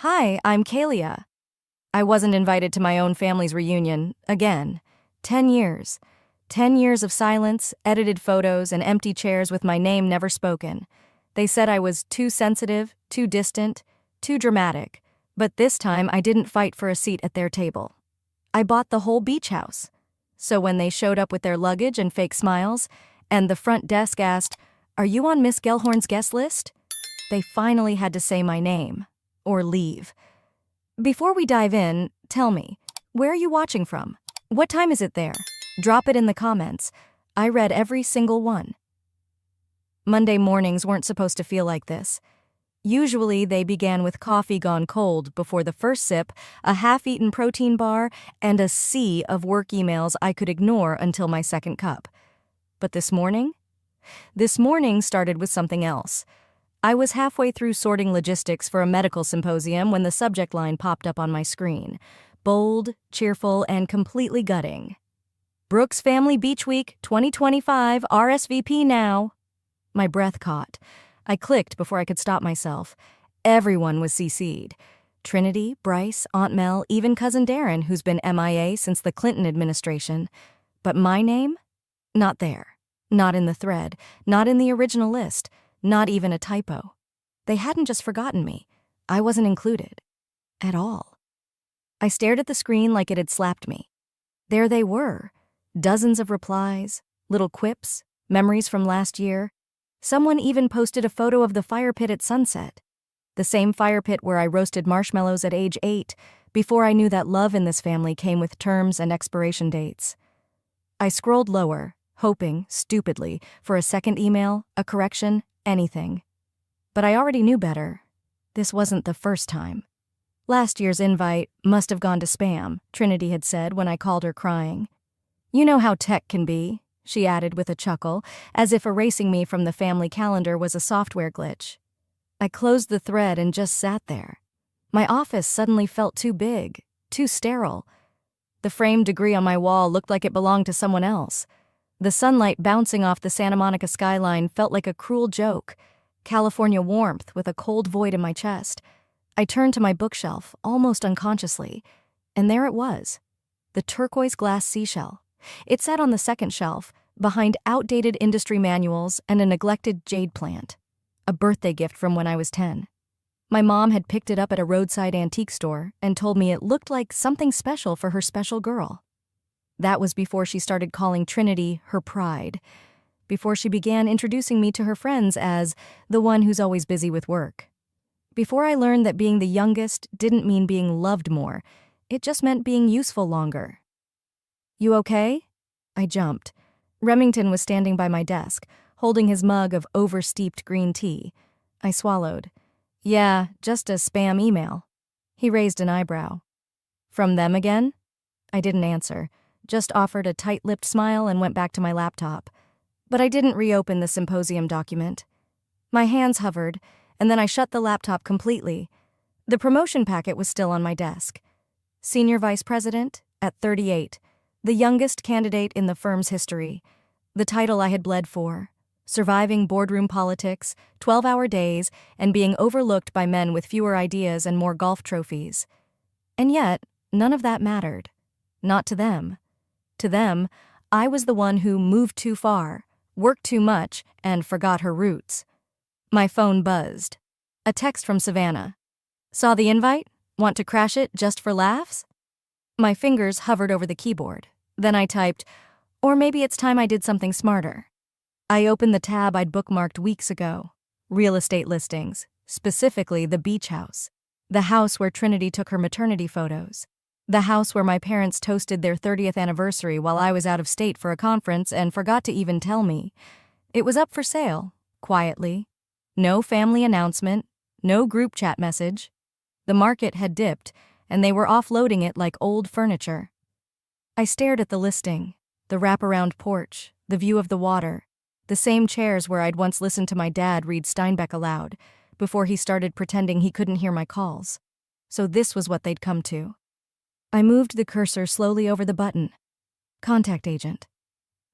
Hi, I'm Kalia. I wasn't invited to my own family's reunion, again. 10 years. 10 years of silence, edited photos, and empty chairs with my name never spoken. They said I was too sensitive, too distant, too dramatic. But this time I didn't fight for a seat at their table. I bought the whole beach house. So when they showed up with their luggage and fake smiles, and the front desk asked, "Are you on Miss Gellhorn's guest list?" they finally had to say my name. Or leave. Before we dive in, tell me, where are you watching from? What time is it there? Drop it in the comments. I read every single one. Monday mornings weren't supposed to feel like this. Usually they began with coffee gone cold before the first sip, a half-eaten protein bar, and a sea of work emails I could ignore until my second cup. But this morning? This morning started with something else. I was halfway through sorting logistics for a medical symposium when the subject line popped up on my screen. Bold, cheerful, and completely gutting. Brooks Family Beach Week 2025 RSVP now. My breath caught. I clicked before I could stop myself. Everyone was CC'd. Trinity, Bryce, Aunt Mel, even Cousin Darren, who's been MIA since the Clinton administration. But my name? Not there. Not in the thread. Not in the original list. Not even a typo. They hadn't just forgotten me. I wasn't included. At all. I stared at the screen like it had slapped me. There they were. Dozens of replies, little quips, memories from last year. Someone even posted a photo of the fire pit at sunset. The same fire pit where I roasted marshmallows at age 8, before I knew that love in this family came with terms and expiration dates. I scrolled lower, hoping, stupidly, for a second email, a correction, anything. But I already knew better. This wasn't the first time. Last year's invite must have gone to spam, Trinity had said when I called her crying. You know how tech can be, she added with a chuckle, as if erasing me from the family calendar was a software glitch. I closed the thread and just sat there. My office suddenly felt too big, too sterile. The framed degree on my wall looked like it belonged to someone else. The sunlight bouncing off the Santa Monica skyline felt like a cruel joke. California warmth with a cold void in my chest. I turned to my bookshelf, almost unconsciously, and there it was. The turquoise glass seashell. It sat on the second shelf, behind outdated industry manuals and a neglected jade plant. A birthday gift from when I was 10. My mom had picked it up at a roadside antique store and told me it looked like something special for her special girl. That was before she started calling Trinity her pride, before she began introducing me to her friends as the one who's always busy with work. Before I learned that being the youngest didn't mean being loved more, it just meant being useful longer. You okay? I jumped. Remington was standing by my desk, holding his mug of over-steeped green tea. I swallowed. Yeah, just a spam email. He raised an eyebrow. From them again? I didn't answer. Just offered a tight-lipped smile and went back to my laptop. But I didn't reopen the symposium document. My hands hovered, and then I shut the laptop completely. The promotion packet was still on my desk. Senior Vice President, at 38, the youngest candidate in the firm's history. The title I had bled for. Surviving boardroom politics, 12-hour days, and being overlooked by men with fewer ideas and more golf trophies. And yet, none of that mattered. Not to them. To them, I was the one who moved too far, worked too much, and forgot her roots. My phone buzzed. A text from Savannah. Saw the invite? Want to crash it just for laughs? My fingers hovered over the keyboard. Then I typed, or maybe it's time I did something smarter. I opened the tab I'd bookmarked weeks ago. Real estate listings, specifically the beach house. The house where Trinity took her maternity photos. The house where my parents toasted their 30th anniversary while I was out of state for a conference and forgot to even tell me. It was up for sale, quietly. No family announcement, no group chat message. The market had dipped, and they were offloading it like old furniture. I stared at the listing, the wraparound porch, the view of the water, the same chairs where I'd once listened to my dad read Steinbeck aloud, before he started pretending he couldn't hear my calls. So this was what they'd come to. I moved the cursor slowly over the button. Contact agent.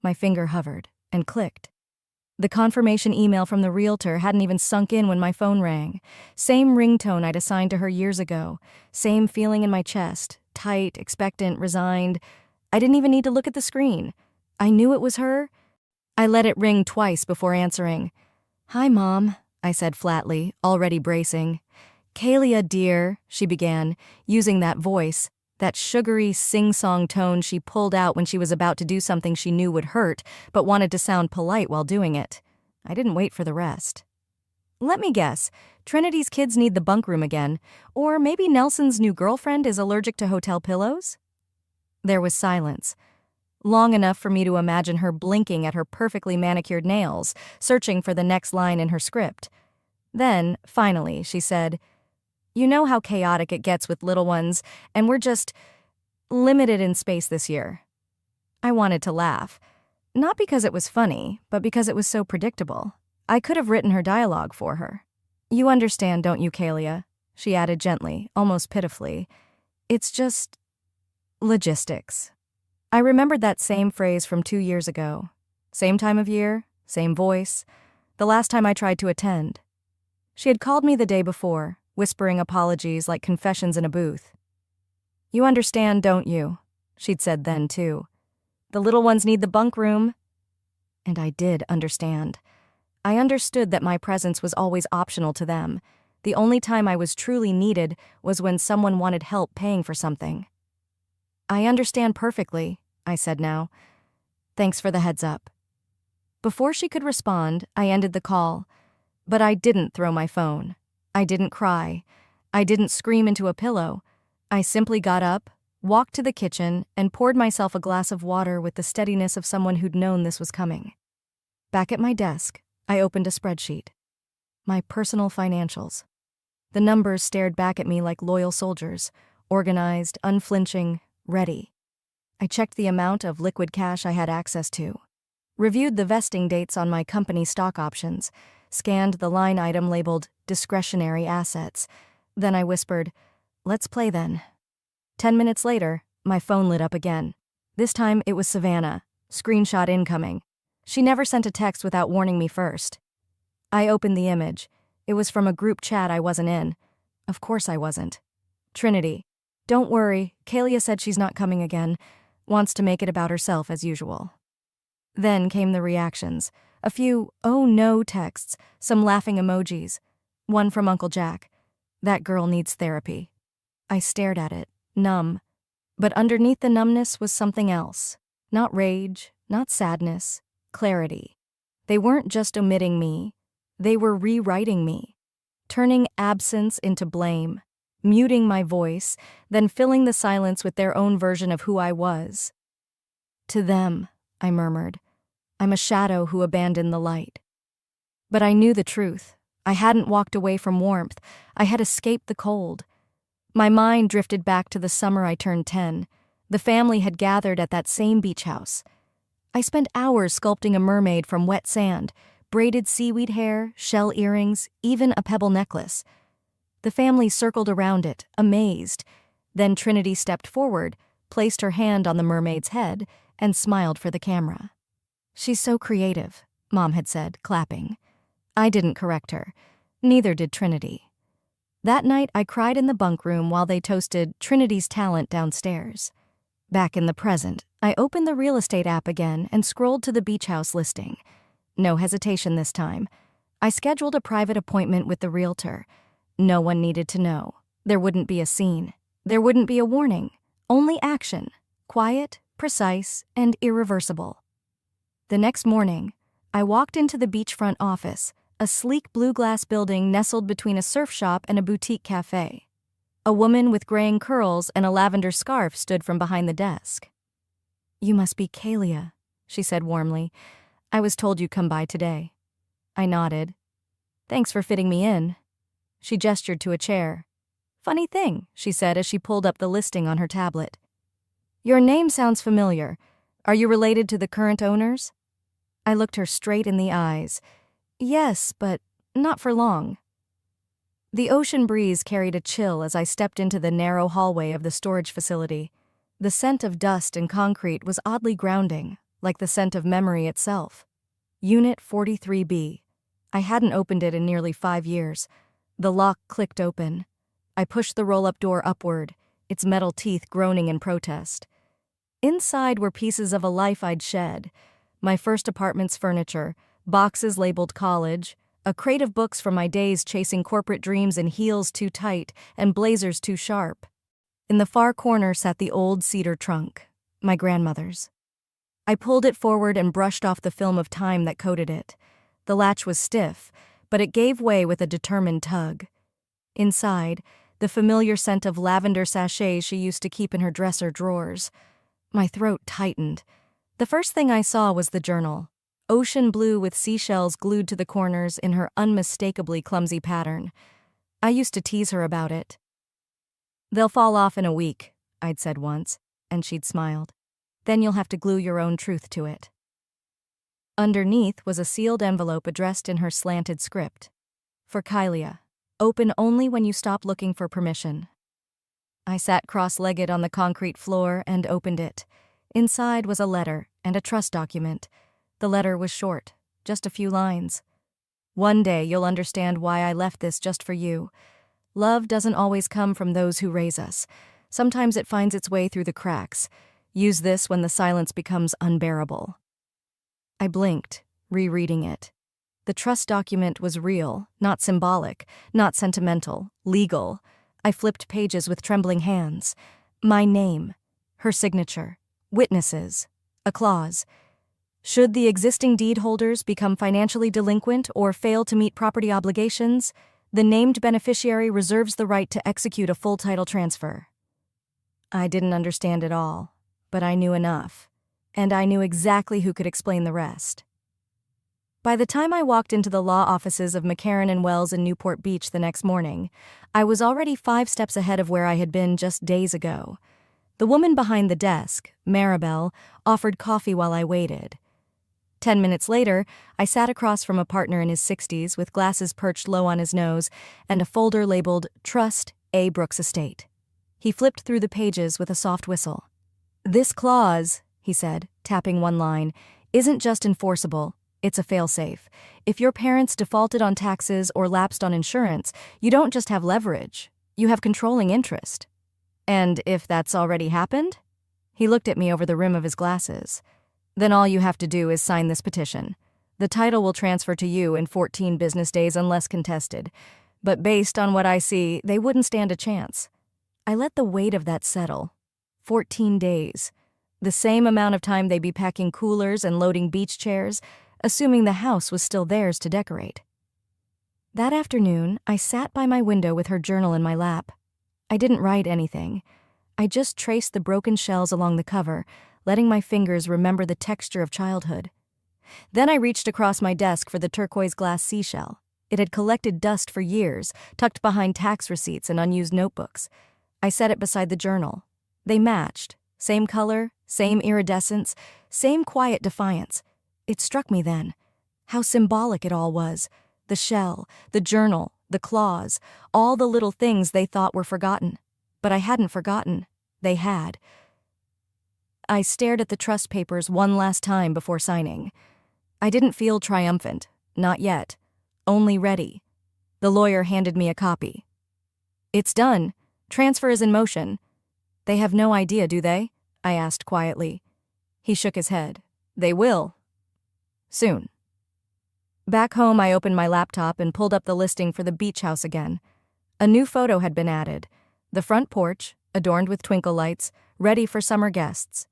My finger hovered and clicked. The confirmation email from the realtor hadn't even sunk in when my phone rang. Same ringtone I'd assigned to her years ago. Same feeling in my chest. Tight, expectant, resigned. I didn't even need to look at the screen. I knew it was her. I let it ring twice before answering. "Hi, Mom," I said flatly, already bracing. "Kalia, dear," she began, using that voice, that sugary sing-song tone she pulled out when she was about to do something she knew would hurt, but wanted to sound polite while doing it. I didn't wait for the rest. "Let me guess, Trinity's kids need the bunk room again, or maybe Nelson's new girlfriend is allergic to hotel pillows?" There was silence, long enough for me to imagine her blinking at her perfectly manicured nails, searching for the next line in her script. Then, finally, she said, "You know how chaotic it gets with little ones, and we're just limited in space this year." I wanted to laugh. Not because it was funny, but because it was so predictable. I could have written her dialogue for her. "You understand, don't you, Kalia?" she added gently, almost pitifully. "It's just logistics." I remembered that same phrase from 2 years ago. Same time of year, same voice. The last time I tried to attend. She had called me the day before, whispering apologies like confessions in a booth. "You understand, don't you?" she'd said then, too. "The little ones need the bunk room." And I did understand. I understood that my presence was always optional to them. The only time I was truly needed was when someone wanted help paying for something. "I understand perfectly," I said now. "Thanks for the heads up." Before she could respond, I ended the call. But I didn't throw my phone. I didn't cry. I didn't scream into a pillow. I simply got up, walked to the kitchen, and poured myself a glass of water with the steadiness of someone who'd known this was coming. Back at my desk, I opened a spreadsheet. My personal financials. The numbers stared back at me like loyal soldiers, organized, unflinching, ready. I checked the amount of liquid cash I had access to, reviewed the vesting dates on my company stock options, scanned the line item labeled discretionary assets. Then I whispered, "Let's play then." 10 minutes later, my phone lit up again. This time it was Savannah, screenshot incoming. She never sent a text without warning me first. I opened the image. It was from a group chat I wasn't in. Of course I wasn't. "Trinity, don't worry, Kalia said she's not coming again. Wants to make it about herself as usual." Then came the reactions. A few "oh no" texts, some laughing emojis. One from Uncle Jack. "That girl needs therapy." I stared at it, numb. But underneath the numbness was something else. Not rage, not sadness, clarity. They weren't just omitting me. They were rewriting me. Turning absence into blame. Muting my voice, then filling the silence with their own version of who I was. "To them," I murmured, "I'm a shadow who abandoned the light." But I knew the truth. I hadn't walked away from warmth. I had escaped the cold. My mind drifted back to the summer I turned 10. The family had gathered at that same beach house. I spent hours sculpting a mermaid from wet sand, braided seaweed hair, shell earrings, even a pebble necklace. The family circled around it, amazed. Then Trinity stepped forward, placed her hand on the mermaid's head, and smiled for the camera. "She's so creative," Mom had said, clapping. I didn't correct her. Neither did Trinity. That night, I cried in the bunk room while they toasted Trinity's talent downstairs. Back in the present, I opened the real estate app again and scrolled to the beach house listing. No hesitation this time. I scheduled a private appointment with the realtor. No one needed to know. There wouldn't be a scene. There wouldn't be a warning. Only action. Quiet, precise, and irreversible. The next morning, I walked into the beachfront office, a sleek blue glass building nestled between a surf shop and a boutique cafe. A woman with graying curls and a lavender scarf stood from behind the desk. "You must be Kalia," she said warmly. "I was told you'd come by today." I nodded. "Thanks for fitting me in." She gestured to a chair. "Funny thing," she said as she pulled up the listing on her tablet. "Your name sounds familiar. Are you related to the current owners?" I looked her straight in the eyes. "Yes, but not for long." The ocean breeze carried a chill as I stepped into the narrow hallway of the storage facility. The scent of dust and concrete was oddly grounding, like the scent of memory itself. Unit 43B. I hadn't opened it in nearly 5 years. The lock clicked open. I pushed the roll-up door upward, its metal teeth groaning in protest. Inside were pieces of a life I'd shed. My first apartment's furniture, boxes labeled college, a crate of books from my days chasing corporate dreams in heels too tight and blazers too sharp. In the far corner sat the old cedar trunk, my grandmother's. I pulled it forward and brushed off the film of time that coated it. The latch was stiff, but it gave way with a determined tug. Inside, the familiar scent of lavender sachets she used to keep in her dresser drawers. My throat tightened. The first thing I saw was the journal, ocean blue with seashells glued to the corners in her unmistakably clumsy pattern. I used to tease her about it. "They'll fall off in a week," I'd said once, and she'd smiled. "Then you'll have to glue your own truth to it." Underneath was a sealed envelope addressed in her slanted script. "For Kylia. Open only when you stop looking for permission." I sat cross-legged on the concrete floor and opened it. Inside was a letter and a trust document. The letter was short, just a few lines. "One day you'll understand why I left this just for you. Love doesn't always come from those who raise us. Sometimes it finds its way through the cracks. Use this when the silence becomes unbearable." I blinked, rereading it. The trust document was real, not symbolic, not sentimental, legal. I flipped pages with trembling hands. My name, her signature, witnesses, a clause. Should the existing deed holders become financially delinquent or fail to meet property obligations, the named beneficiary reserves the right to execute a full title transfer. I didn't understand it all, but I knew enough, and I knew exactly who could explain the rest. By the time I walked into the law offices of McCarran and Wells in Newport Beach the next morning, I was already 5 steps ahead of where I had been just days ago. The woman behind the desk, Maribel, offered coffee while I waited. 10 minutes later, I sat across from a partner in his 60s with glasses perched low on his nose and a folder labeled Trust A. Brooks Estate. He flipped through the pages with a soft whistle. "This clause," he said, tapping one line, "isn't just enforceable. It's a failsafe. If your parents defaulted on taxes or lapsed on insurance, you don't just have leverage, you have controlling interest. And if that's already happened?" He looked at me over the rim of his glasses. "Then all you have to do is sign this petition. The title will transfer to you in 14 business days unless contested. But based on what I see, they wouldn't stand a chance." I let the weight of that settle. 14 days. The same amount of time they'd be packing coolers and loading beach chairs, assuming the house was still theirs to decorate. That afternoon, I sat by my window with her journal in my lap. I didn't write anything. I just traced the broken shells along the cover, letting my fingers remember the texture of childhood. Then I reached across my desk for the turquoise glass seashell. It had collected dust for years, tucked behind tax receipts and unused notebooks. I set it beside the journal. They matched. Same color, same iridescence, same quiet defiance. It struck me then. How symbolic it all was. The shell, the journal, the claws, all the little things they thought were forgotten. But I hadn't forgotten. They had. I stared at the trust papers one last time before signing. I didn't feel triumphant. Not yet. Only ready. The lawyer handed me a copy. "It's done. Transfer is in motion." "They have no idea, do they?" I asked quietly. He shook his head. "They will. Soon." Back home, I opened my laptop and pulled up the listing for the beach house again. A new photo had been added. The front porch, adorned with twinkle lights, ready for summer guests.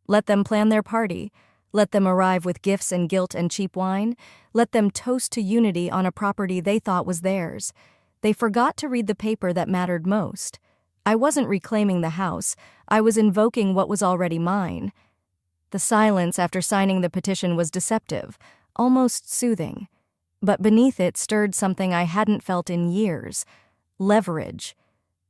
Let them plan their party. Let them arrive with gifts and guilt and cheap wine. Let them toast to unity on a property they thought was theirs. They forgot to read the paper that mattered most. I wasn't reclaiming the house. I was invoking what was already mine. The silence after signing the petition was deceptive, almost soothing. But beneath it stirred something I hadn't felt in years. Leverage.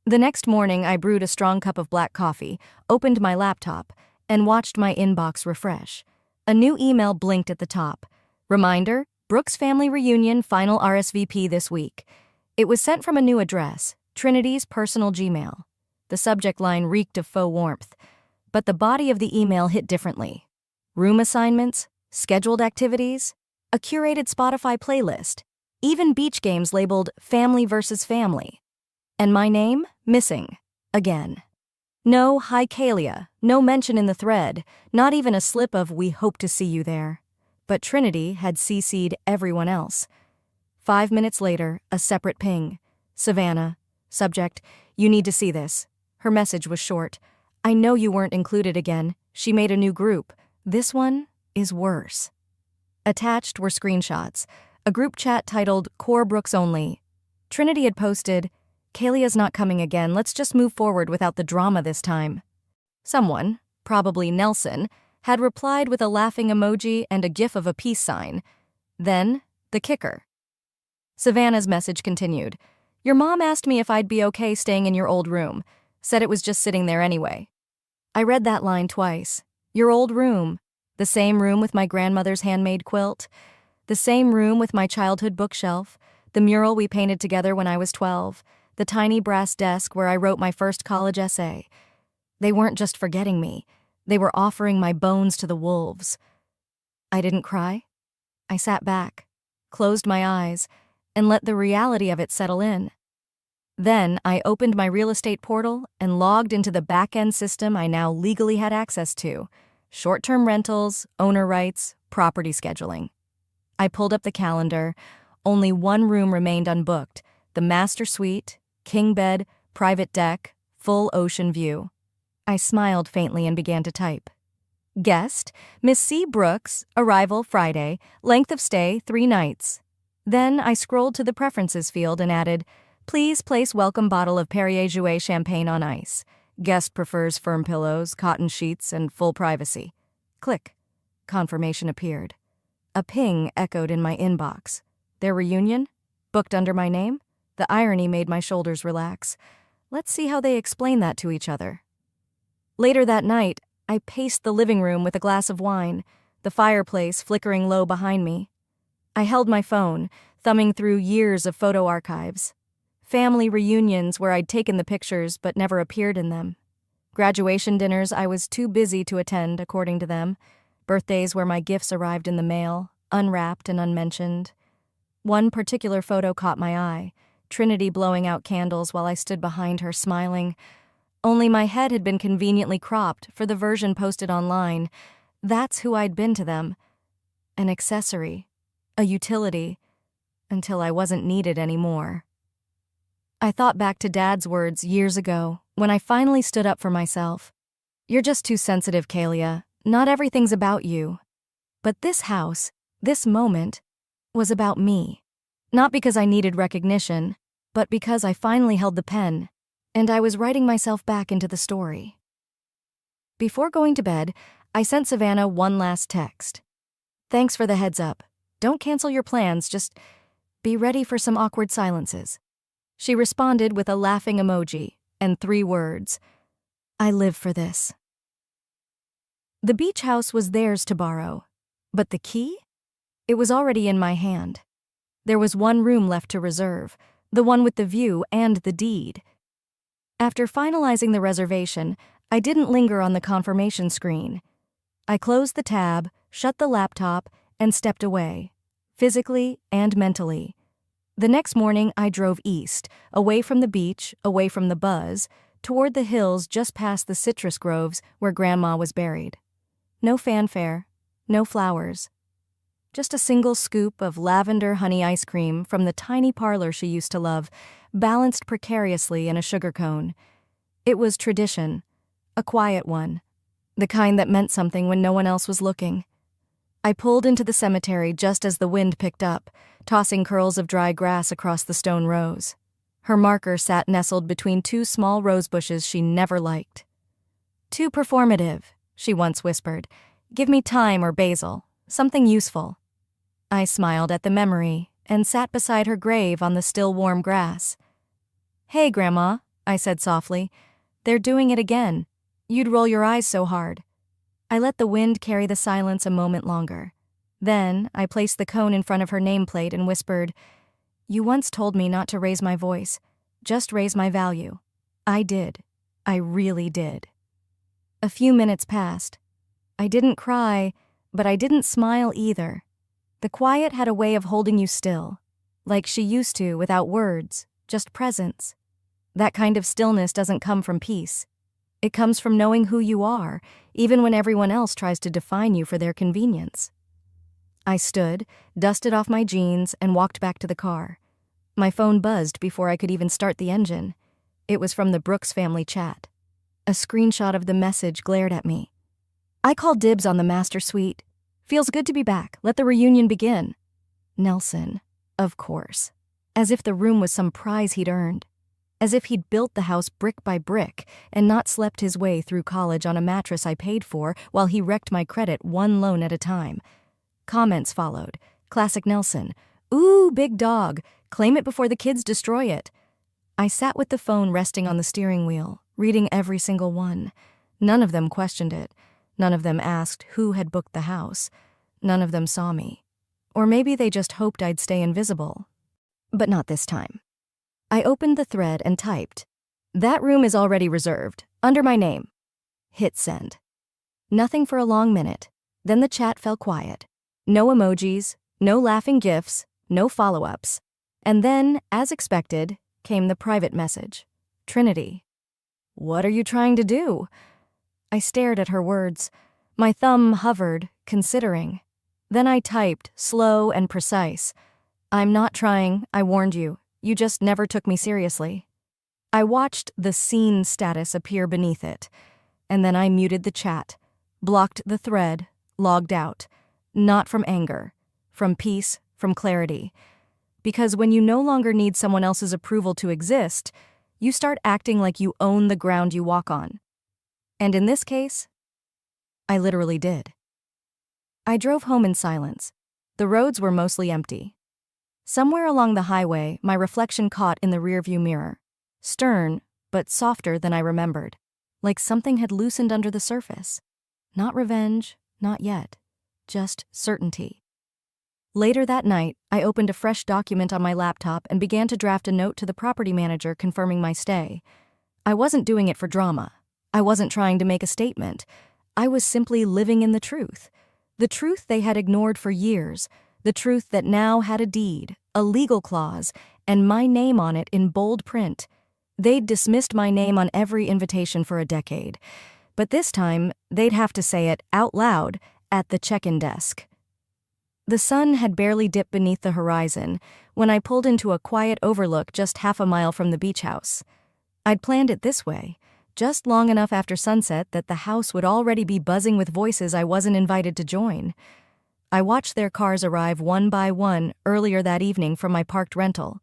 The next morning, I brewed a strong cup of black coffee, opened my laptop, and watched my inbox refresh. A new email blinked at the top. Reminder, Brooks Family Reunion final RSVP this week. It was sent from a new address, Trinity's personal Gmail. The subject line reeked of faux warmth, but the body of the email hit differently. Room assignments, scheduled activities. a curated Spotify playlist, even beach games labeled Family versus Family. And my name? Missing. Again. No "Hi Kalia," no mention in the thread, not even a slip of "We hope to see you there." But Trinity had CC'd everyone else. 5 minutes later, a separate ping. Savannah. Subject, "You need to see this." Her message was short. "I know you weren't included again. She made a new group. This one is worse." Attached were screenshots. A group chat titled Core Brooks Only. Trinity had posted, "Kalia's not coming again. Let's just move forward without the drama this time." Someone, probably Nelson, had replied with a laughing emoji and a gif of a peace sign. Then, the kicker. Savannah's message continued. "Your mom asked me if I'd be okay staying in your old room. Said it was just sitting there anyway." I read that line twice. Your old room. The same room with my grandmother's handmade quilt. The same room with my childhood bookshelf. The mural we painted together when I was 12. The tiny brass desk where I wrote my first college essay. They weren't just forgetting me. They were offering my bones to the wolves. I didn't cry. I sat back, closed my eyes, and let the reality of it settle in. Then I opened my real estate portal and logged into the back-end system I now legally had access to. Short-term rentals, owner rights, property scheduling. I pulled up the calendar. Only one room remained unbooked, the master suite, king bed, private deck, full ocean view. I smiled faintly and began to type. Guest, Miss C. Brooks, arrival Friday, length of stay 3 nights. Then I scrolled to the preferences field and added, "Please place welcome bottle of Perrier Jouet champagne on ice. Guest prefers firm pillows, cotton sheets, and full privacy." Click. Confirmation appeared. A ping echoed in my inbox. Their reunion? Booked under my name? The irony made my shoulders relax. Let's see how they explain that to each other. Later that night, I paced the living room with a glass of wine, the fireplace flickering low behind me. I held my phone, thumbing through years of photo archives. Family reunions where I'd taken the pictures but never appeared in them. Graduation dinners I was too busy to attend, according to them. Birthdays where my gifts arrived in the mail, unwrapped and unmentioned. One particular photo caught my eye, Trinity blowing out candles while I stood behind her smiling. Only my head had been conveniently cropped for the version posted online. That's who I'd been to them. An accessory, a utility, until I wasn't needed anymore. I thought back to Dad's words years ago, when I finally stood up for myself. "You're just too sensitive, Kalia. Not everything's about you." But this house, this moment, was about me. Not because I needed recognition, but because I finally held the pen, and I was writing myself back into the story. Before going to bed, I sent Savannah one last text. "Thanks for the heads up. Don't cancel your plans, just be ready for some awkward silences." She responded with a laughing emoji and 3 words. "I live for this." The beach house was theirs to borrow, but the key? It was already in my hand. There was one room left to reserve, the one with the view and the deed. After finalizing the reservation, I didn't linger on the confirmation screen. I closed the tab, shut the laptop, and stepped away, physically and mentally. The next morning, I drove east, away from the beach, away from the buzz, toward the hills just past the citrus groves where Grandma was buried. No fanfare, no flowers. Just a single scoop of lavender honey ice cream from the tiny parlor she used to love, balanced precariously in a sugar cone. It was tradition, a quiet one, the kind that meant something when no one else was looking. I pulled into the cemetery just as the wind picked up, tossing curls of dry grass across the stone rows. Her marker sat nestled between 2 small rose bushes she never liked. "Too performative," she once whispered. "Give me thyme or basil, something useful." I smiled at the memory and sat beside her grave on the still warm grass. "Hey, Grandma," I said softly. "They're doing it again. You'd roll your eyes so hard." I let the wind carry the silence a moment longer. Then I placed the cone in front of her nameplate and whispered, "You once told me not to raise my voice, just raise my value." I did. I really did. A few minutes passed. I didn't cry, but I didn't smile either. The quiet had a way of holding you still, like she used to without words, just presence. That kind of stillness doesn't come from peace. It comes from knowing who you are, even when everyone else tries to define you for their convenience. I stood, dusted off my jeans, and walked back to the car. My phone buzzed before I could even start the engine. It was from the Brooks family chat. A screenshot of the message glared at me. I called dibs on the master suite. Feels good to be back. Let the reunion begin. Nelson, of course. As if the room was some prize he'd earned. As if he'd built the house brick by brick and not slept his way through college on a mattress I paid for while he wrecked my credit one loan at a time. Comments followed. Classic Nelson. Ooh, big dog. Claim it before the kids destroy it. I sat with the phone resting on the steering wheel, reading every single one. None of them questioned it. None of them asked who had booked the house. None of them saw me. Or maybe they just hoped I'd stay invisible. But not this time. I opened the thread and typed, "That room is already reserved, under my name." Hit send. Nothing for a long minute. Then the chat fell quiet. No emojis, no laughing gifs, no follow-ups. And then, as expected, came the private message. Trinity. What are you trying to do? I stared at her words. My thumb hovered, considering. Then I typed, slow and precise. I'm not trying, I warned you. You just never took me seriously. I watched the seen status appear beneath it, and then I muted the chat, blocked the thread, logged out. Not from anger, from peace, from clarity. Because when you no longer need someone else's approval to exist, you start acting like you own the ground you walk on. And in this case, I literally did. I drove home in silence. The roads were mostly empty. Somewhere along the highway, my reflection caught in the rearview mirror. Stern, but softer than I remembered. Like something had loosened under the surface. Not revenge, not yet. Just certainty. Later that night, I opened a fresh document on my laptop and began to draft a note to the property manager confirming my stay. I wasn't doing it for drama. I wasn't trying to make a statement. I was simply living in the truth. The truth they had ignored for years. The truth that now had a deed, a legal clause, and my name on it in bold print. They'd dismissed my name on every invitation for a decade. But this time, they'd have to say it out loud at the check-in desk. The sun had barely dipped beneath the horizon when I pulled into a quiet overlook just half a mile from the beach house. I'd planned it this way, just long enough after sunset that the house would already be buzzing with voices I wasn't invited to join. I watched their cars arrive one by one earlier that evening from my parked rental.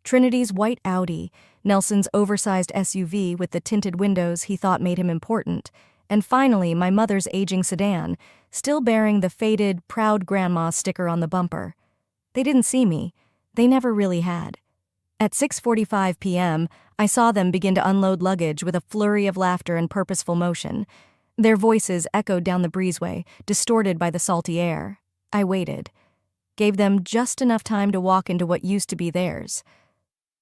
Trinity's white Audi, Nelson's oversized SUV with the tinted windows he thought made him important, and finally my mother's aging sedan, still bearing the faded, proud grandma sticker on the bumper. They didn't see me. They never really had. At 6:45 p.m., I saw them begin to unload luggage with a flurry of laughter and purposeful motion. Their voices echoed down the breezeway, distorted by the salty air. I waited. Gave them just enough time to walk into what used to be theirs.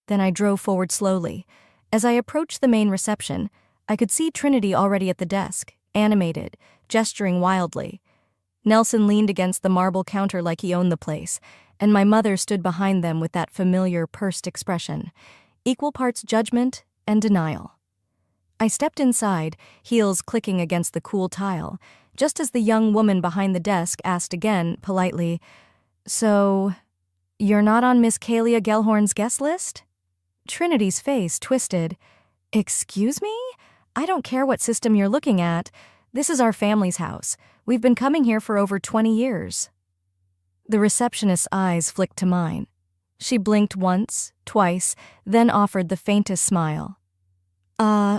Then I drove forward slowly. As I approached the main reception, I could see Trinity already at the desk, animated, gesturing wildly. Nelson leaned against the marble counter like he owned the place, and my mother stood behind them with that familiar, pursed expression, equal parts judgment and denial. I stepped inside, heels clicking against the cool tile, just as the young woman behind the desk asked again, politely, "So, you're not on Miss Kalia Gellhorn's guest list?" Trinity's face twisted. "Excuse me? I don't care what system you're looking at. This is our family's house. We've been coming here for over 20 years. The receptionist's eyes flicked to mine. She blinked once, twice, then offered the faintest smile.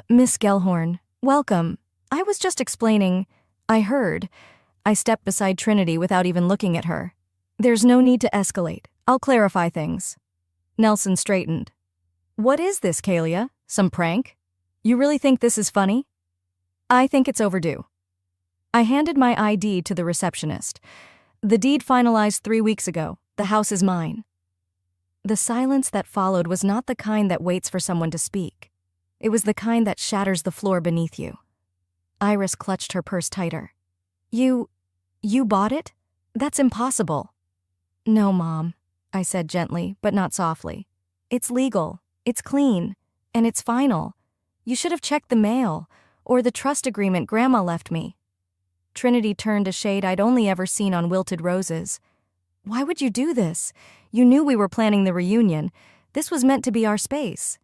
Miss Gellhorn, welcome. I was just explaining. I heard." I stepped beside Trinity without even looking at her. "There's no need to escalate. I'll clarify things." Nelson straightened. "What is this, Kalia? Some prank? You really think this is funny?" "I think it's overdue." I handed my ID to the receptionist. "The deed finalized 3 weeks ago. The house is mine." The silence that followed was not the kind that waits for someone to speak. It was the kind that shatters the floor beneath you. Iris clutched her purse tighter. You bought it? That's impossible." No, Mom, I said gently, but not softly. It's legal, it's clean, and it's final. You should have checked the mail, or the trust agreement Grandma left me. Trinity turned a shade I'd only ever seen on wilted roses. Why would you do this? You knew we were planning the reunion. This was meant to be our space.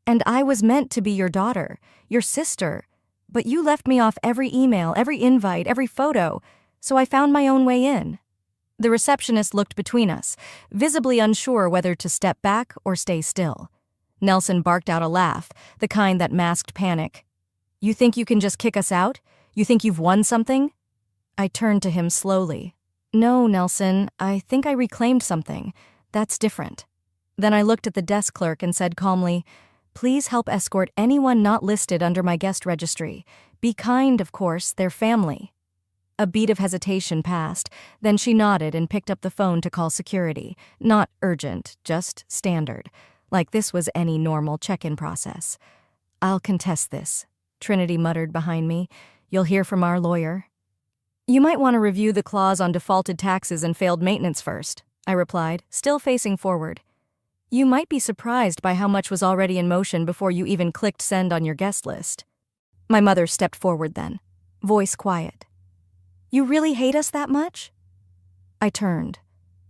And I was meant to be your daughter, your sister. But you left me off every email, every invite, every photo, so I found my own way in. The receptionist looked between us, visibly unsure whether to step back or stay still. Nelson barked out a laugh, the kind that masked panic. You think you can just kick us out? You think you've won something? I turned to him slowly. No, Nelson, I think I reclaimed something. That's different. Then I looked at the desk clerk and said calmly, Please help escort anyone not listed under my guest registry. Be kind, of course, they're family. A beat of hesitation passed, then she nodded and picked up the phone to call security. Not urgent, just standard. Like this was any normal check-in process. I'll contest this, Trinity muttered behind me. You'll hear from our lawyer. You might want to review the clause on defaulted taxes and failed maintenance first, I replied, still facing forward. You might be surprised by how much was already in motion before you even clicked send on your guest list. My mother stepped forward then, voice quiet. You really hate us that much? I turned.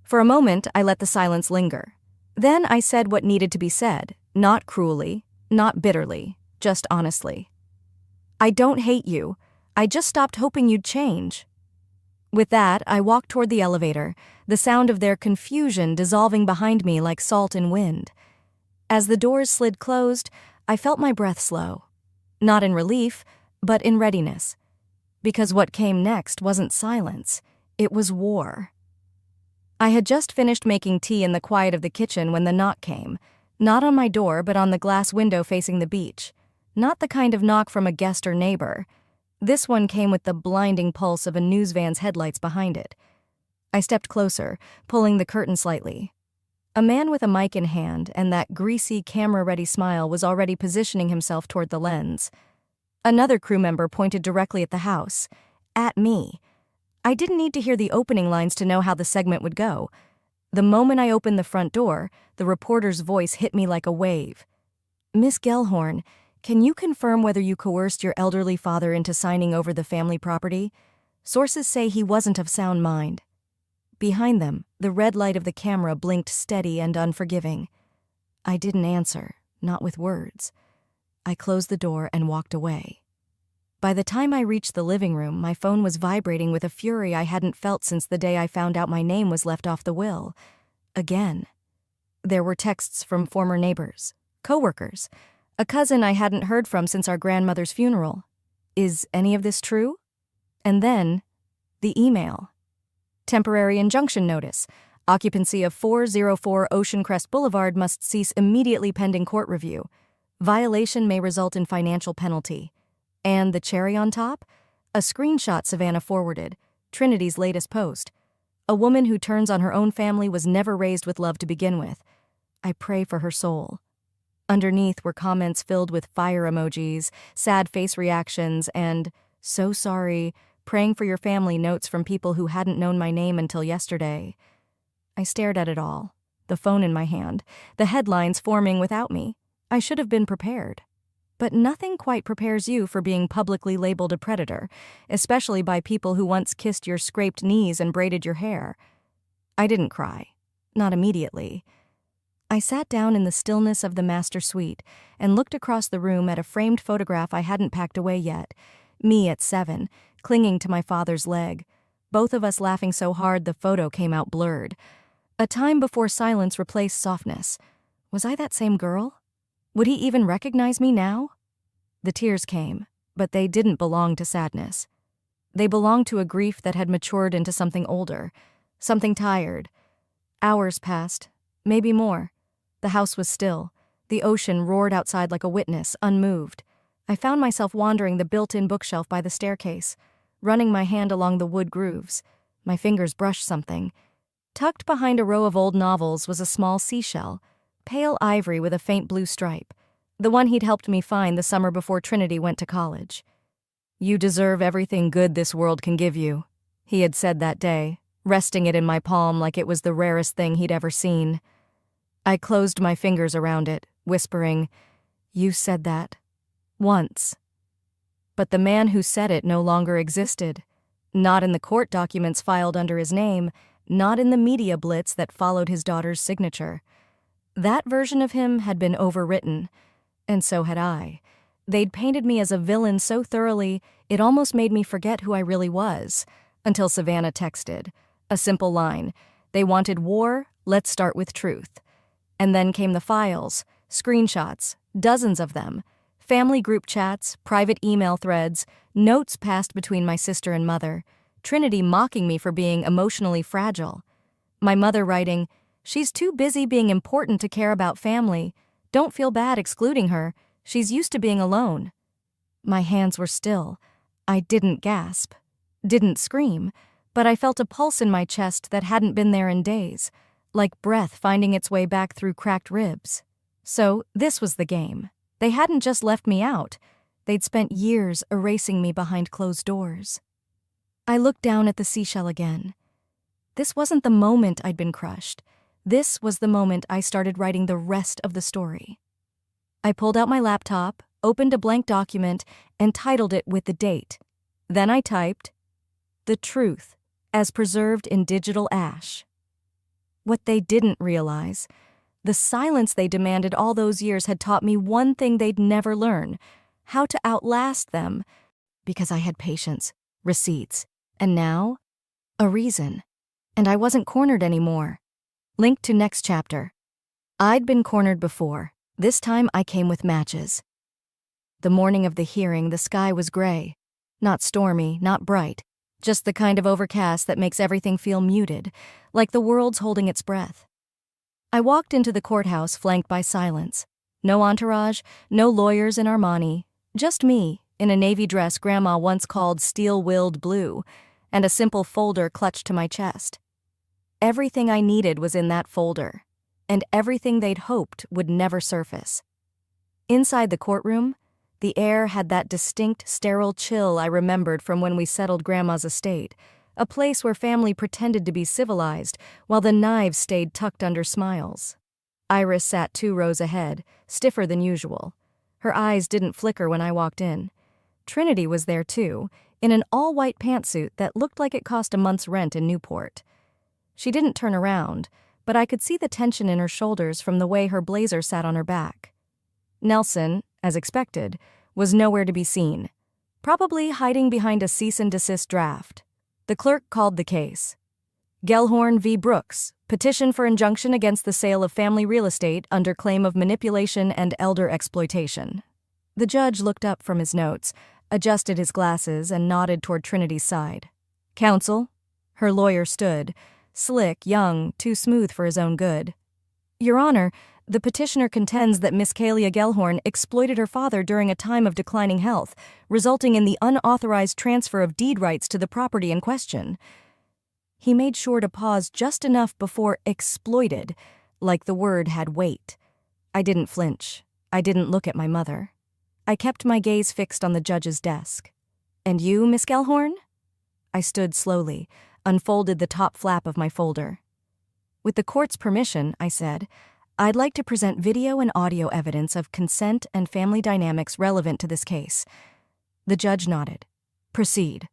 For a moment, I let the silence linger. Then I said what needed to be said, not cruelly, not bitterly, just honestly. I don't hate you. I just stopped hoping you'd change. With that, I walked toward the elevator, the sound of their confusion dissolving behind me like salt in wind. As the doors slid closed, I felt my breath slow. Not in relief, but in readiness. Because what came next wasn't silence, it was war. I had just finished making tea in the quiet of the kitchen when the knock came, not on my door but on the glass window facing the beach. Not the kind of knock from a guest or neighbor. This one came with the blinding pulse of a news van's headlights behind it. I stepped closer, pulling the curtain slightly. A man with a mic in hand and that greasy, camera-ready smile was already positioning himself toward the lens. Another crew member pointed directly at the house. At me. I didn't need to hear the opening lines to know how the segment would go. The moment I opened the front door, the reporter's voice hit me like a wave. Miss Gellhorn, can you confirm whether you coerced your elderly father into signing over the family property? Sources say he wasn't of sound mind. Behind them, the red light of the camera blinked steady and unforgiving. I didn't answer, not with words. I closed the door and walked away. By the time I reached the living room, my phone was vibrating with a fury I hadn't felt since the day I found out my name was left off the will. Again. There were texts from former neighbors, coworkers, a cousin I hadn't heard from since our grandmother's funeral. Is any of this true? And then, the email. Temporary injunction notice. Occupancy of 404 Ocean Crest Boulevard must cease immediately pending court review. Violation may result in financial penalty. And the cherry on top? A screenshot Savannah forwarded, Trinity's latest post. A woman who turns on her own family was never raised with love to begin with. I pray for her soul. Underneath were comments filled with fire emojis, sad face reactions, and, so sorry, praying for your family notes from people who hadn't known my name until yesterday. I stared at it all, the phone in my hand, the headlines forming without me. I should have been prepared. But nothing quite prepares you for being publicly labeled a predator, especially by people who once kissed your scraped knees and braided your hair. I didn't cry. Not immediately. I sat down in the stillness of the master suite and looked across the room at a framed photograph I hadn't packed away yet. Me at 7, clinging to my father's leg. Both of us laughing so hard the photo came out blurred. A time before silence replaced softness. Was I that same girl? Would he even recognize me now? The tears came, but they didn't belong to sadness. They belonged to a grief that had matured into something older, something tired. Hours passed, maybe more. The house was still. The ocean roared outside like a witness, unmoved. I found myself wandering the built-in bookshelf by the staircase, running my hand along the wood grooves. My fingers brushed something. Tucked behind a row of old novels was a small seashell, pale ivory with a faint blue stripe, the one he'd helped me find the summer before Trinity went to college. You deserve everything good this world can give you, he had said that day, resting it in my palm like it was the rarest thing he'd ever seen. I closed my fingers around it, whispering, "You said that. Once." But the man who said it no longer existed. Not in the court documents filed under his name, not in the media blitz that followed his daughter's signature. That version of him had been overwritten, and so had I. They'd painted me as a villain so thoroughly, it almost made me forget who I really was, until Savannah texted. A simple line, "They wanted war, let's start with truth." And then came the files, screenshots, dozens of them, family group chats, private email threads, notes passed between my sister and mother, Trinity mocking me for being emotionally fragile. My mother writing, "She's too busy being important to care about family. Don't feel bad excluding her. She's used to being alone." My hands were still. I didn't gasp, didn't scream, but I felt a pulse in my chest that hadn't been there in days, like breath finding its way back through cracked ribs. So this was the game. They hadn't just left me out. They'd spent years erasing me behind closed doors. I looked down at the seashell again. This wasn't the moment I'd been crushed. This was the moment I started writing the rest of the story. I pulled out my laptop, opened a blank document, and titled it with the date. Then I typed, "The truth, as preserved in digital ash." What they didn't realize, the silence they demanded all those years had taught me one thing they'd never learn, how to outlast them, because I had patience, receipts, and now, a reason. And I wasn't cornered anymore. Link to next chapter. I'd been cornered before. This time I came with matches. The morning of the hearing, the sky was gray. Not stormy, not bright. Just the kind of overcast that makes everything feel muted, like the world's holding its breath. I walked into the courthouse flanked by silence. No entourage, no lawyers in Armani, just me, in a navy dress Grandma once called steel-willed blue, and a simple folder clutched to my chest. Everything I needed was in that folder, and everything they'd hoped would never surface. Inside the courtroom, the air had that distinct, sterile chill I remembered from when we settled Grandma's estate, a place where family pretended to be civilized while the knives stayed tucked under smiles. Iris sat 2 rows ahead, stiffer than usual. Her eyes didn't flicker when I walked in. Trinity was there too, in an all-white pantsuit that looked like it cost a month's rent in Newport. She didn't turn around, but I could see the tension in her shoulders from the way her blazer sat on her back. Nelson, as expected, was nowhere to be seen, probably hiding behind a cease and desist draft. The clerk called the case. Gellhorn v. Brooks, petition for injunction against the sale of family real estate under claim of manipulation and elder exploitation. The judge looked up from his notes, adjusted his glasses, and nodded toward Trinity's side. "Counsel?" Her lawyer stood, slick, young, too smooth for his own good. "Your Honor, the petitioner contends that Miss Kalia Gellhorn exploited her father during a time of declining health, resulting in the unauthorized transfer of deed rights to the property in question." He made sure to pause just enough before exploited, like the word had weight. I didn't flinch. I didn't look at my mother. I kept my gaze fixed on the judge's desk. "And you, Miss Gellhorn?" I stood slowly, unfolded the top flap of my folder. "With the court's permission," I said, "I'd like to present video and audio evidence of consent and family dynamics relevant to this case." The judge nodded. "Proceed."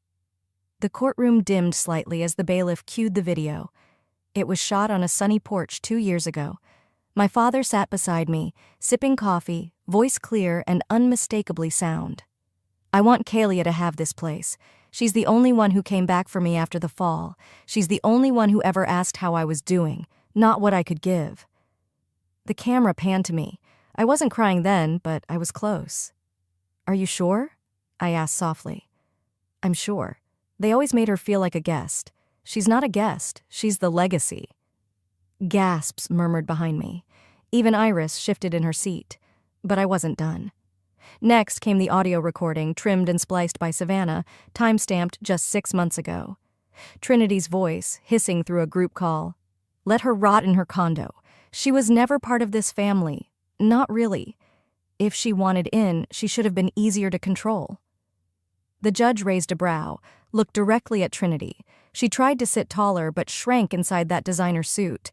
The courtroom dimmed slightly as the bailiff cued the video. It was shot on a sunny porch 2 years ago. My father sat beside me, sipping coffee, voice clear and unmistakably sound. "I want Kalia to have this place. She's the only one who came back for me after the fall. She's the only one who ever asked how I was doing, not what I could give." The camera panned to me. I wasn't crying then, but I was close. "Are you sure?" I asked softly. "I'm sure. They always made her feel like a guest. She's not a guest, she's the legacy." Gasps murmured behind me. Even Iris shifted in her seat. But I wasn't done. Next came the audio recording, trimmed and spliced by Savannah, time-stamped just 6 months ago. Trinity's voice, hissing through a group call. "Let her rot in her condo. She was never part of this family. Not really. If she wanted in, she should have been easier to control." The judge raised a brow, looked directly at Trinity. She tried to sit taller but shrank inside that designer suit.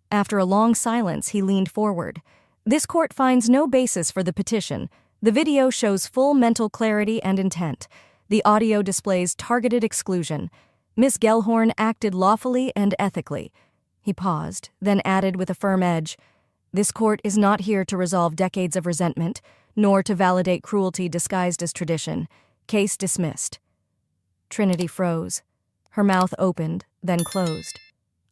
After a long silence, he leaned forward. This court finds no basis for the petition. The video shows full mental clarity and intent. The audio displays targeted exclusion. Miss Gellhorn acted lawfully and ethically. He paused, then added with a firm edge, "This court is not here to resolve decades of resentment, nor to validate cruelty disguised as tradition. Case dismissed." Trinity froze. Her mouth opened, then closed.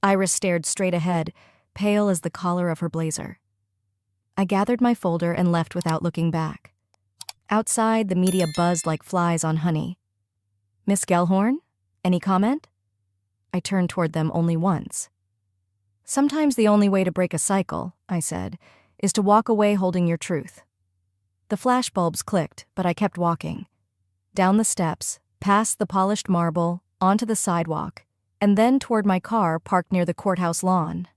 Iris stared straight ahead, pale as the collar of her blazer. I gathered my folder and left without looking back. Outside, the media buzzed like flies on honey. "Miss Gellhorn? Any comment?" I turned toward them only once. "Sometimes the only way to break a cycle," I said, "is to walk away holding your truth." The flashbulbs clicked, but I kept walking. Down the steps, past the polished marble, onto the sidewalk, and then toward my car parked near the courthouse lawn.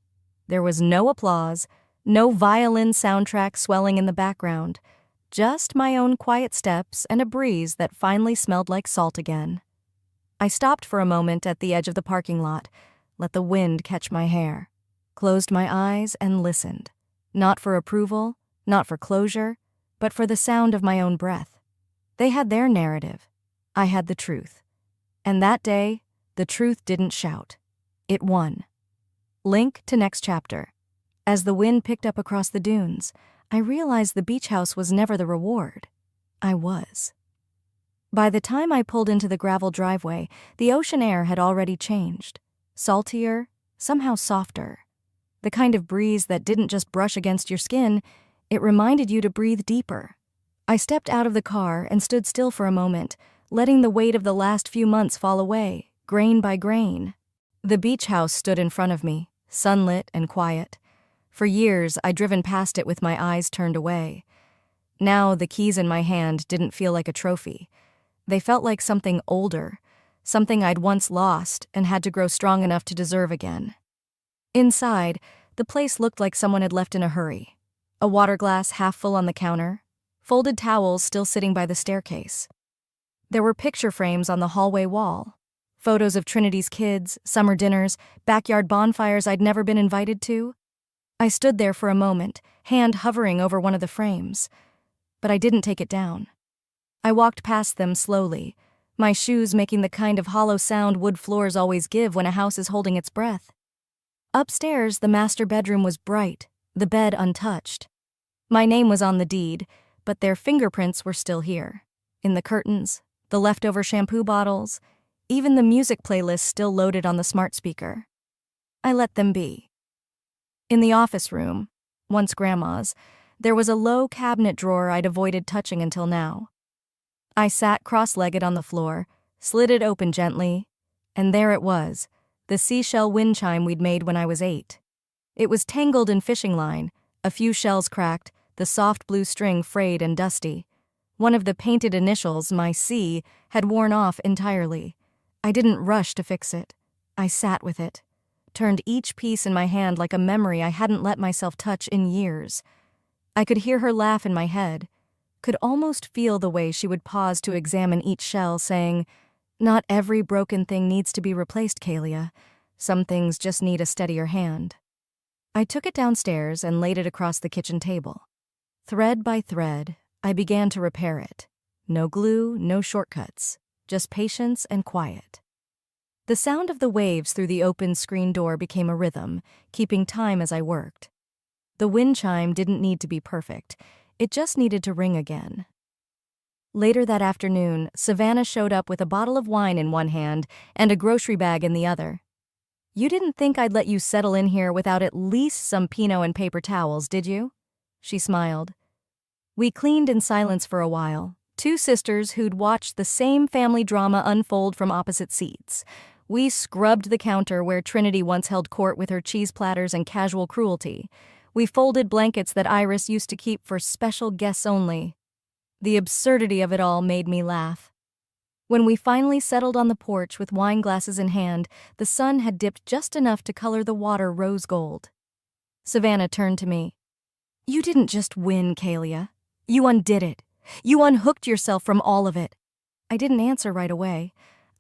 There was no applause, no violin soundtrack swelling in the background, just my own quiet steps and a breeze that finally smelled like salt again. I stopped for a moment at the edge of the parking lot, let the wind catch my hair, closed my eyes and listened, not for approval, not for closure, but for the sound of my own breath. They had their narrative. I had the truth. And that day, the truth didn't shout. It won. Link to next chapter. As the wind picked up across the dunes, I realized the beach house was never the reward. I was. By the time I pulled into the gravel driveway, the ocean air had already changed. Saltier, somehow softer. The kind of breeze that didn't just brush against your skin, it reminded you to breathe deeper. I stepped out of the car and stood still for a moment, letting the weight of the last few months fall away, grain by grain. The beach house stood in front of me, sunlit and quiet. For years, I'd driven past it with my eyes turned away. Now, the keys in my hand didn't feel like a trophy. They felt like something older, something I'd once lost and had to grow strong enough to deserve again. Inside, the place looked like someone had left in a hurry. A water glass half full on the counter, folded towels still sitting by the staircase. There were picture frames on the hallway wall, photos of Trinity's kids, summer dinners, backyard bonfires I'd never been invited to. I stood there for a moment, hand hovering over one of the frames, but I didn't take it down. I walked past them slowly, my shoes making the kind of hollow sound wood floors always give when a house is holding its breath. Upstairs, the master bedroom was bright, the bed untouched. My name was on the deed, but their fingerprints were still here. In the curtains, the leftover shampoo bottles, even the music playlist still loaded on the smart speaker. I let them be. In the office room, once Grandma's, there was a low cabinet drawer I'd avoided touching until now. I sat cross-legged on the floor, slid it open gently, and there it was, the seashell wind chime we'd made when I was 8. It was tangled in fishing line, a few shells cracked, the soft blue string frayed and dusty. One of the painted initials, my C, had worn off entirely. I didn't rush to fix it. I sat with it, turned each piece in my hand like a memory I hadn't let myself touch in years. I could hear her laugh in my head, could almost feel the way she would pause to examine each shell, saying, "Not every broken thing needs to be replaced, Kalia. Some things just need a steadier hand." I took it downstairs and laid it across the kitchen table. Thread by thread, I began to repair it. No glue, no shortcuts, just patience and quiet. The sound of the waves through the open screen door became a rhythm, keeping time as I worked. The wind chime didn't need to be perfect. It just needed to ring again. Later that afternoon, Savannah showed up with a bottle of wine in one hand and a grocery bag in the other. "You didn't think I'd let you settle in here without at least some Pinot and paper towels, did you?" She smiled. We cleaned in silence for a while, two sisters who'd watched the same family drama unfold from opposite seats. We scrubbed the counter where Trinity once held court with her cheese platters and casual cruelty. We folded blankets that Iris used to keep for special guests only. The absurdity of it all made me laugh. When we finally settled on the porch with wine glasses in hand, the sun had dipped just enough to color the water rose gold. Savannah turned to me. "You didn't just win, Kalia. You undid it. You unhooked yourself from all of it." I didn't answer right away.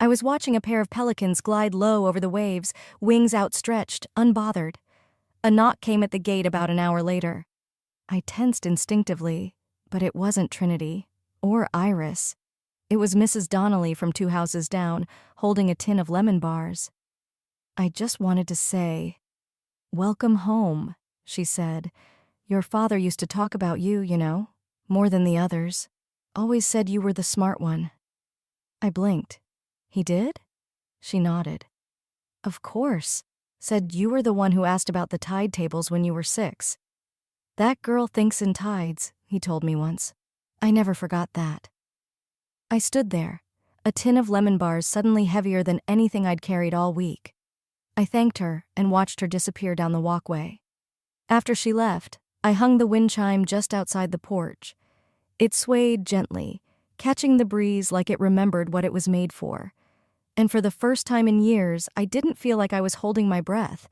I was watching a pair of pelicans glide low over the waves, wings outstretched, unbothered. A knock came at the gate about an hour later. I tensed instinctively, but it wasn't Trinity or Iris. It was Mrs. Donnelly from 2 houses down, holding a tin of lemon bars. I just wanted to say, "Welcome home," she said. "Your father used to talk about you, you know, more than the others. Always said you were the smart one." I blinked. "He did?" She nodded. "Of course. Said you were the one who asked about the tide tables when you were 6. That girl thinks in tides," he told me once. I never forgot that. I stood there, a tin of lemon bars suddenly heavier than anything I'd carried all week. I thanked her and watched her disappear down the walkway. After she left, I hung the wind chime just outside the porch. It swayed gently, catching the breeze like it remembered what it was made for. And for the first time in years, I didn't feel like I was holding my breath.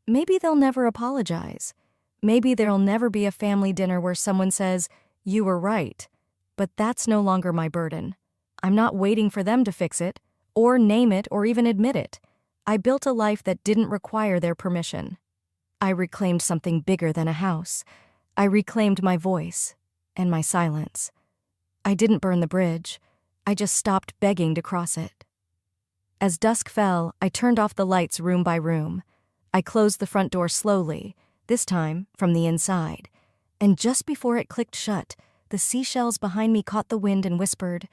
Maybe they'll never apologize. Maybe there'll never be a family dinner where someone says, "You were right." But that's no longer my burden. I'm not waiting for them to fix it, or name it, or even admit it. I built a life that didn't require their permission. I reclaimed something bigger than a house. I reclaimed my voice and my silence. I didn't burn the bridge. I just stopped begging to cross it. As dusk fell, I turned off the lights room by room. I closed the front door slowly, this time from the inside. And just before it clicked shut, the seashells behind me caught the wind and whispered,